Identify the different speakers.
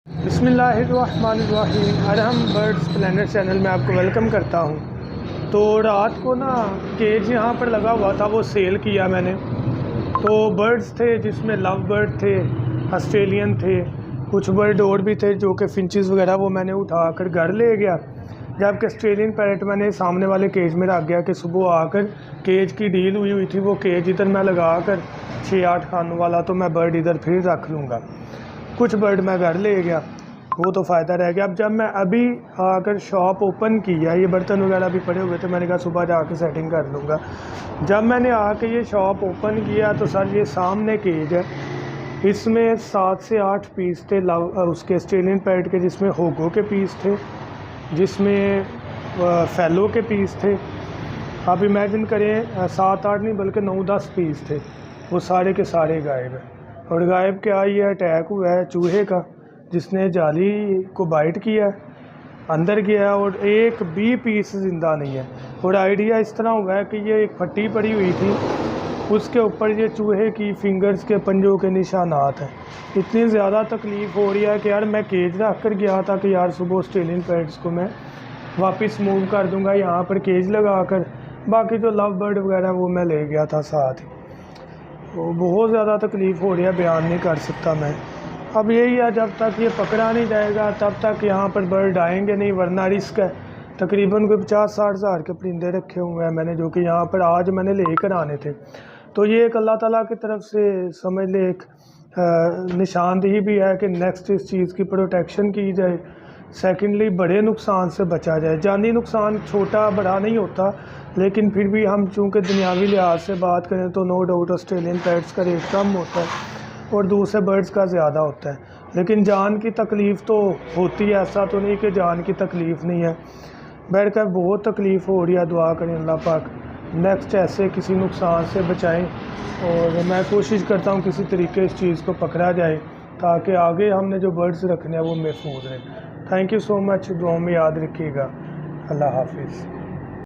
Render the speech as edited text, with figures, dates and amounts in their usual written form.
Speaker 1: بسم اللہ الرحمن الرحیم۔ آج ہم برڈس پلانٹ چینل میں آپ کو ویلکم کرتا ہوں۔ تو رات کو نا کیج یہاں پر لگا ہوا تھا، وہ سیل کیا میں نے۔ تو برڈس تھے جس میں لو برڈ تھے، آسٹریلین تھے، کچھ برڈ اور بھی تھے جو کہ فنچز وغیرہ، وہ میں نے اٹھا کر گھر لے گیا۔ جبکہ آسٹریلین پیرٹ میں نے سامنے والے کیج میں رکھ گیا کہ صبح آ کر کیج کی ڈیل ہوئی تھی، وہ کیج ادھر میں لگا کر 6-8 خانوں والا، تو میں برڈ ادھر پھر رکھ لوں گا۔ کچھ برڈ میں گھر لے گیا، وہ تو فائدہ رہ گیا۔ اب جب میں ابھی آ کر شاپ اوپن کیا، یہ برتن وغیرہ بھی پڑے ہوئے تھے، میں نے کہا صبح جا کے سیٹنگ کر لوں گا۔ جب میں نے آ کے یہ شاپ اوپن کیا تو سر یہ سامنے کیج ہے، اس میں 7 سے 8 پیس تھے اس کے آسٹریلین پیرٹ کے، جس میں ہوگو کے پیس تھے، جس میں فیلو کے پیس تھے۔ آپ امیجن کریں 7-8 نہیں بلکہ 9-10 پیس تھے، وہ سارے کے سارے غائب ہیں۔ اور غائب کیا، یہ اٹیک ہوا ہے چوہے کا، جس نے جالی کو بائٹ کیا ہے، اندر گیا ہے، اور ایک بھی پیس زندہ نہیں ہے۔ اور آئیڈیا اس طرح ہوا ہے کہ یہ ایک پھٹی پڑی ہوئی تھی، اس کے اوپر یہ چوہے کی فنگرز کے پنجوں کے نشانات ہیں۔ اتنی زیادہ تکلیف ہو رہی ہے کہ یار میں کیج رکھ کر گیا تھا کہ یار صبح آسٹریلین پیرٹس کو میں واپس موو کر دوں گا یہاں پر کیج لگا کر، باقی جو لو برڈ وغیرہ وہ میں لے گیا تھا ساتھ ہی۔ تو بہت زیادہ تکلیف ہو رہی ہے، بیان نہیں کر سکتا میں۔ اب یہی ہے، جب تک یہ پکڑا نہیں جائے گا تب تک یہاں پر برڈ آئیں گے نہیں، ورنہ رسک ہے۔ تقریباً کوئی 50-60 ہزار کے پرندے رکھے ہوئے ہیں میں نے، جو کہ یہاں پر آج میں نے لے کر آنے تھے۔ تو یہ ایک اللہ تعالیٰ کی طرف سے سمجھ لے ایک نشاندہی بھی ہے کہ نیکسٹ اس چیز کی پروٹیکشن کی جائے۔ سیکنڈلی بڑے نقصان سے بچا جائے۔ جانی نقصان چھوٹا بڑا نہیں ہوتا، لیکن پھر بھی ہم چونکہ دنیاوی لحاظ سے بات کریں تو نو ڈاؤٹ آسٹریلین پیرٹس کا ریٹ کم ہوتا ہے اور دوسرے برڈز کا زیادہ ہوتا ہے، لیکن جان کی تکلیف تو ہوتی ہے، ایسا تو نہیں کہ جان کی تکلیف نہیں ہے۔ بیٹھ کر بہت تکلیف ہو رہی ہے، دعا کریں اللہ پاک نیکسٹ ایسے کسی نقصان سے بچائیں، اور میں کوشش کرتا ہوں کسی طریقے اس چیز کو پکڑا جائے تاکہ آگے ہم نے جو برڈز رکھنے ہیں وہ محفوظ رہیں۔ تھینک یو سو مچ، دعاؤں میں یاد رکھیے گا۔ اللہ حافظ۔